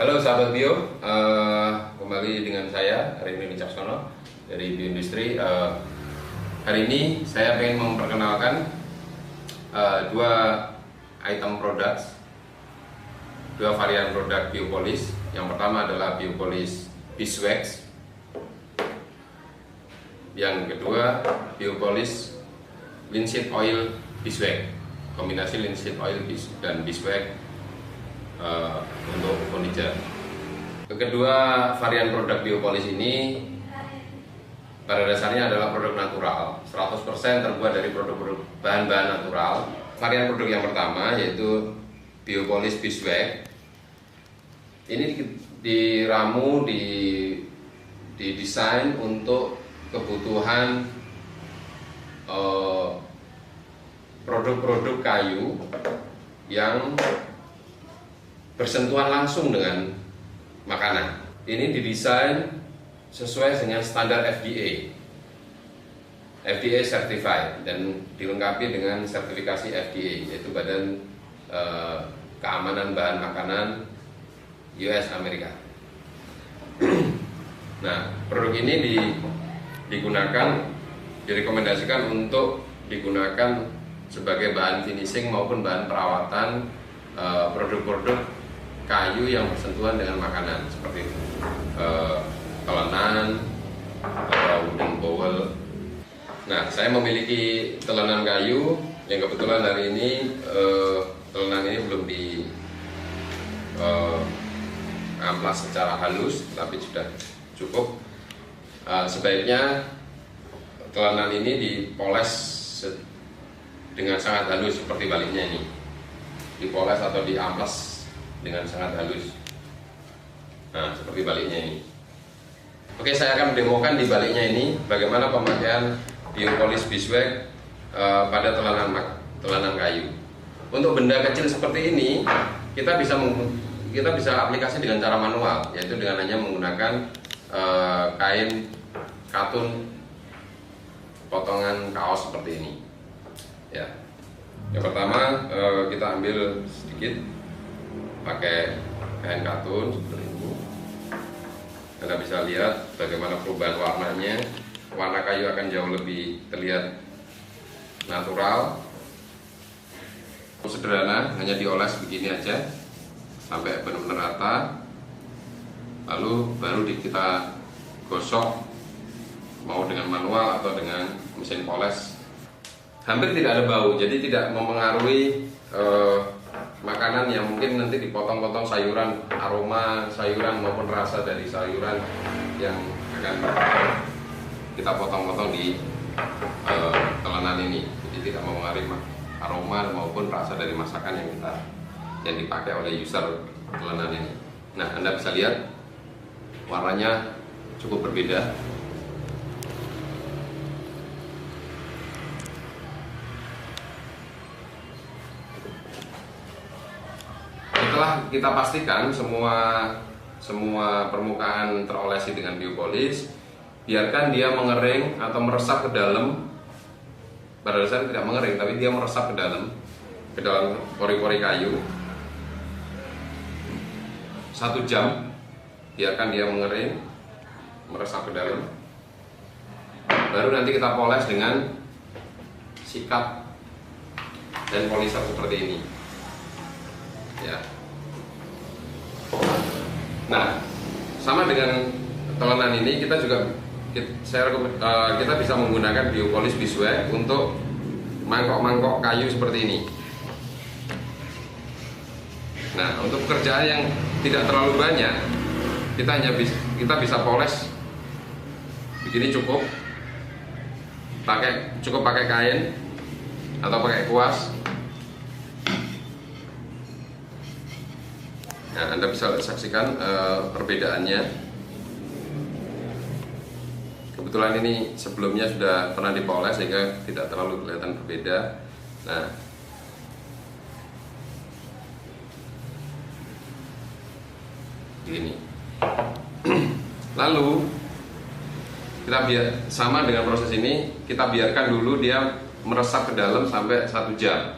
Halo sahabat bio, kembali dengan saya Reni Wicaksono dari Bioindustri. Hari ini saya ingin memperkenalkan dua item produk, dua varian produk biopolis. Yang pertama adalah biopolis beeswax, yang kedua biopolis linseed oil beeswax, kombinasi linseed oil dan beeswax untuk furniture. Kedua varian produk biopolis ini pada dasarnya adalah produk natural, 100% terbuat dari produk-produk bahan-bahan natural. Varian produk yang pertama yaitu biopolis beeswax. Ini diramu, didesain untuk kebutuhan produk-produk kayu yang bersentuhan langsung dengan makanan. Ini didesain sesuai dengan standar FDA certified dan dilengkapi dengan sertifikasi FDA, yaitu Badan Keamanan Bahan Makanan US Amerika. Nah, produk ini direkomendasikan untuk digunakan sebagai bahan finishing maupun bahan perawatan produk-produk kayu yang bersentuhan dengan makanan seperti telenan atau wooden bowl. Nah, saya memiliki telenan kayu yang kebetulan hari ini telenan ini belum di amplas secara halus, tapi sudah cukup. Sebaiknya telenan ini dipoles dengan sangat halus seperti baliknya ini, dipoles atau diamplas dengan sangat halus. Nah, seperti baliknya ini. Oke, saya akan mendemokan di baliknya ini bagaimana pemakaian biopolis beeswax pada telenan kayu. Untuk benda kecil seperti ini, kita bisa aplikasi dengan cara manual, yaitu dengan hanya menggunakan kain katun potongan kaos seperti ini. Ya. Yang pertama kita ambil sedikit pakai kain katun seperti ini. Anda bisa lihat bagaimana perubahan warnanya. Warna kayu akan jauh lebih terlihat natural. Sederhana, hanya dioles begini aja sampai benar-benar rata. Lalu baru kita gosok, mau dengan manual atau dengan mesin poles. Hampir tidak ada bau, jadi tidak mempengaruhi makanan yang mungkin nanti dipotong-potong sayuran, aroma sayuran maupun rasa dari sayuran yang akan kita potong-potong di telenan ini. Jadi tidak mempengaruhi aroma maupun rasa dari masakan yang dipakai oleh user telenan ini. Nah, Anda bisa lihat warnanya cukup berbeda. Setelah kita pastikan semua permukaan terolesi dengan biopolis, biarkan dia mengering atau meresap ke dalam. Pada dasarnya tidak mengering, tapi dia meresap ke dalam pori-pori kayu. 1 jam, biarkan dia mengering, meresap ke dalam. Baru nanti kita poles dengan sikat dan polisher seperti ini. Ya. Nah, sama dengan telenan ini kita bisa menggunakan biopolis beeswax untuk mangkok-mangkok kayu seperti ini. Nah, untuk pekerjaan yang tidak terlalu banyak, kita bisa poles begini cukup pakai kain atau pakai kuas. Nah, Anda bisa saksikan perbedaannya. Kebetulan ini sebelumnya sudah pernah dipoles sehingga tidak terlalu kelihatan berbeda. Nah, ini. Lalu sama dengan proses ini, kita biarkan dulu dia meresap ke dalam sampai 1 jam.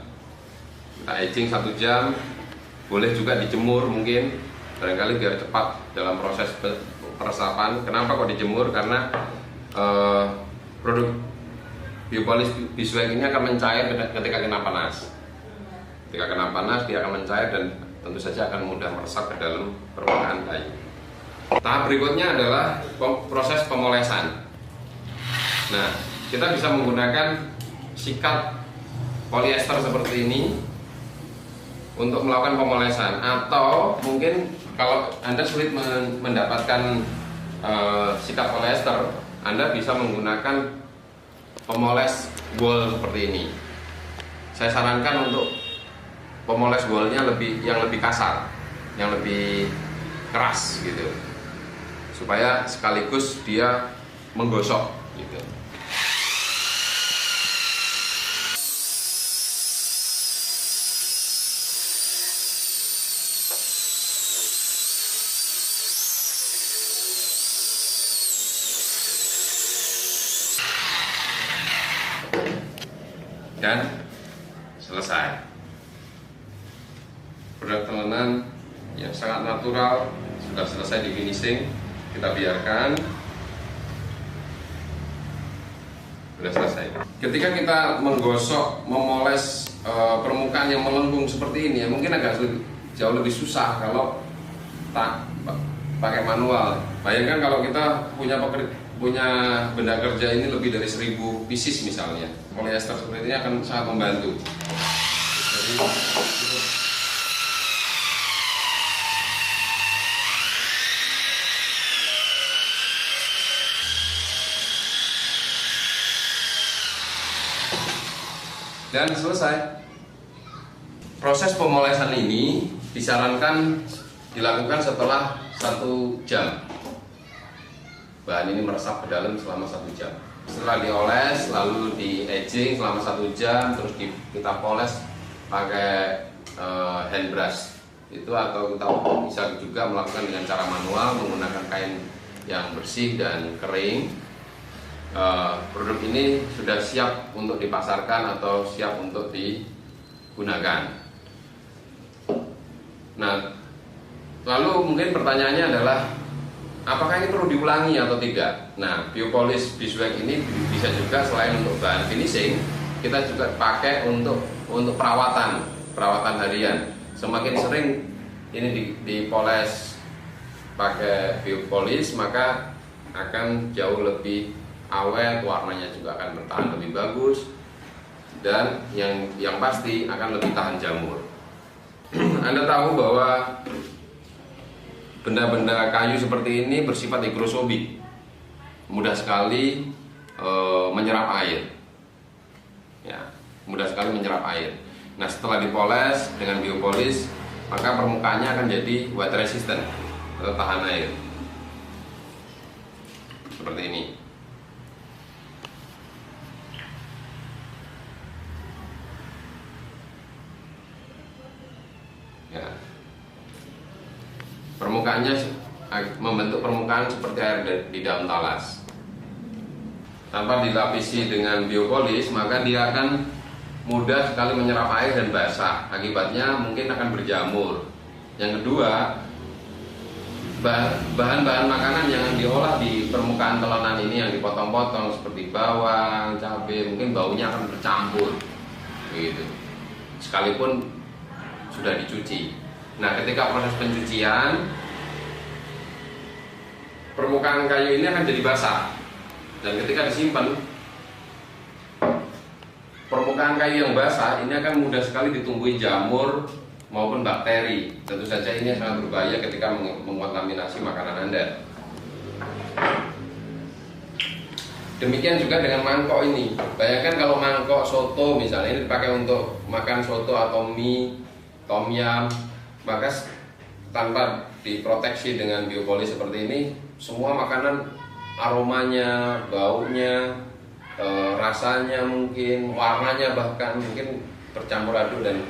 Kita aging 1 jam. Boleh juga dijemur mungkin barangkali biar cepat dalam proses peresapan. Kenapa kok dijemur? Karena produk biopolis beeswax ini akan mencair ketika kena panas. Ketika kena panas dia akan mencair dan tentu saja akan mudah meresap ke dalam permukaan kayu. Tahap berikutnya adalah proses pemolesan. Nah, kita bisa menggunakan sikat polyester seperti ini untuk melakukan pemolesan, atau mungkin kalau Anda sulit mendapatkan sikat polyester, Anda bisa menggunakan pemoles wool seperti ini. Saya sarankan untuk pemoles woolnya yang lebih kasar, yang lebih keras gitu, supaya sekaligus dia menggosok gitu. Dan selesai. Produk tenanan yang sangat natural sudah selesai di finishing. Kita biarkan, sudah selesai. Ketika kita menggosok, memoles permukaan yang melengkung seperti ini, ya mungkin agak jauh lebih susah kalau tak pakai manual. Bayangkan kalau kita punya benda kerja ini lebih dari 1000 pieces misalnya, polyester seperti ini akan sangat membantu. Jadi, dan selesai. Proses pemolesan ini disarankan dilakukan setelah 1 jam. Bahan ini meresap ke dalam selama 1 jam. Setelah dioles, lalu di aging selama 1 jam, terus kita poles pakai hand brush itu, atau kita bisa juga melakukan dengan cara manual menggunakan kain yang bersih dan kering. Produk ini sudah siap untuk dipasarkan atau siap untuk digunakan. Nah, lalu mungkin pertanyaannya adalah, apakah ini perlu diulangi atau tidak? Nah, biopolis beeswax ini bisa juga selain untuk bahan finishing, kita juga pakai untuk perawatan harian. Semakin sering ini dipoles pakai biopolis, maka akan jauh lebih awet, warnanya juga akan bertahan lebih bagus, dan yang pasti akan lebih tahan jamur. Anda tahu bahwa benda-benda kayu seperti ini bersifat higrosfobik, mudah sekali menyerap air, ya, mudah sekali menyerap air. Nah, setelah dipoles dengan biopolis, maka permukaannya akan jadi water resistant atau tahan air, seperti ini. Ya. Permukaannya membentuk permukaan seperti air di daun talas. Tanpa dilapisi dengan biopolis, maka dia akan mudah sekali menyerap air dan basah. Akibatnya mungkin akan berjamur. Yang kedua, bahan-bahan makanan yang diolah di permukaan telonan ini yang dipotong-potong seperti bawang, cabai, mungkin baunya akan bercampur, gitu. Sekalipun sudah dicuci. Nah, ketika proses pencucian, permukaan kayu ini akan jadi basah, dan ketika disimpan, permukaan kayu yang basah ini akan mudah sekali ditumbuhi jamur maupun bakteri. Tentu saja ini sangat berbahaya ketika mengkontaminasi makanan Anda. Demikian juga dengan mangkok ini. Bayangkan kalau mangkok soto misalnya ini dipakai untuk makan soto atau mie, tom yum, maka tanpa diproteksi dengan biopolis seperti ini, semua makanan aromanya, baunya, rasanya mungkin, warnanya bahkan mungkin bercampur aduk dan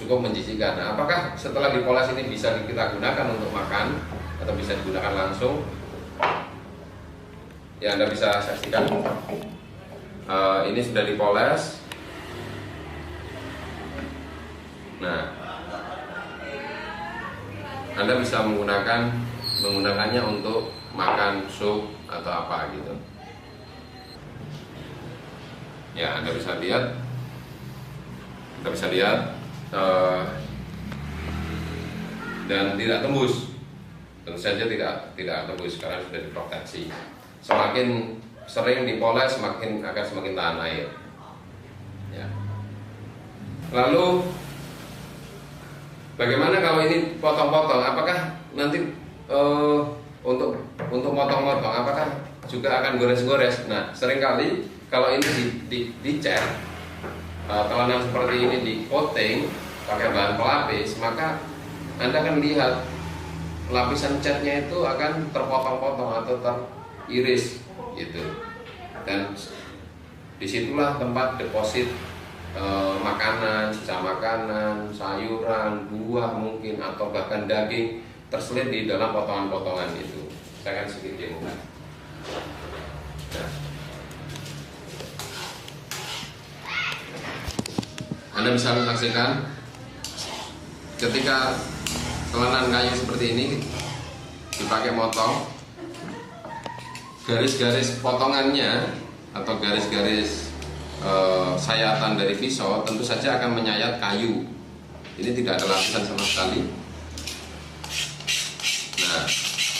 cukup menjijikkan. Nah, apakah setelah dipoles ini bisa kita gunakan untuk makan atau bisa digunakan langsung? Ya, Anda bisa saksikan. Ini sudah dipoles. Nah, Anda bisa menggunakannya untuk makan sup atau apa gitu. Ya, Anda bisa lihat, dan tidak tembus. Tentu saja tidak tembus karena sudah diproteksi. Semakin sering dipoles akan semakin tahan air. Ya. Lalu bagaimana kalau ini potong-potong? Apakah nanti untuk potong-potong apakah juga akan gores-gores? Nah, seringkali kalau ini dicat, telanan seperti ini di coating pakai bahan pelapis, maka Anda akan lihat lapisan catnya itu akan terpotong-potong atau teriris gitu. Dan disitulah tempat deposit makanan, sisa makanan, sayuran, buah mungkin, atau bahkan daging terselit di dalam potongan-potongan itu. Saya akan sedikit demo. Nah, Anda bisa saksikan ketika telanan kayu seperti ini dipakai motong, garis-garis potongannya atau garis-garis sayatan dari pisau tentu saja akan menyayat kayu. Ini tidak ada lapisan sama sekali. Nah,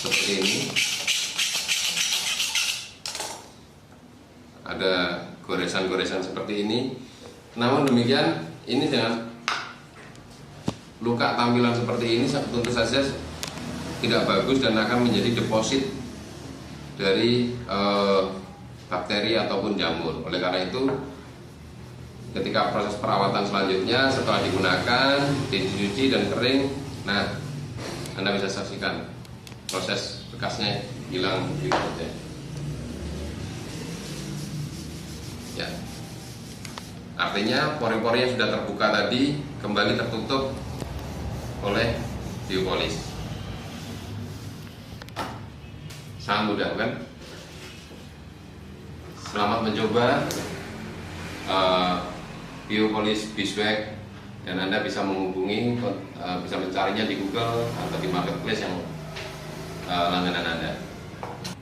seperti ini. Ada goresan-goresan seperti ini. Namun demikian, ini dengan luka tampilan seperti ini tentu saja tidak bagus dan akan menjadi deposit dari bakteri ataupun jamur. Oleh karena itu, ketika proses perawatan selanjutnya setelah digunakan, dicuci dan kering, nah Anda bisa saksikan proses bekasnya hilang begitu. Ya. Artinya pori-pori yang sudah terbuka tadi kembali tertutup oleh biopolis. Sangat mudah kan? Selamat mencoba biopolis beeswax, dan Anda bisa menghubungi, bisa mencarinya di Google atau di marketplace yang langganan Anda.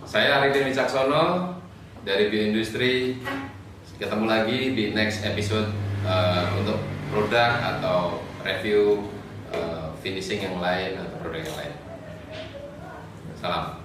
Saya Aridin Wicaksono dari Bioindustri. Ketemu lagi di next episode untuk produk atau review finishing yang lain atau produk yang lain. Salam.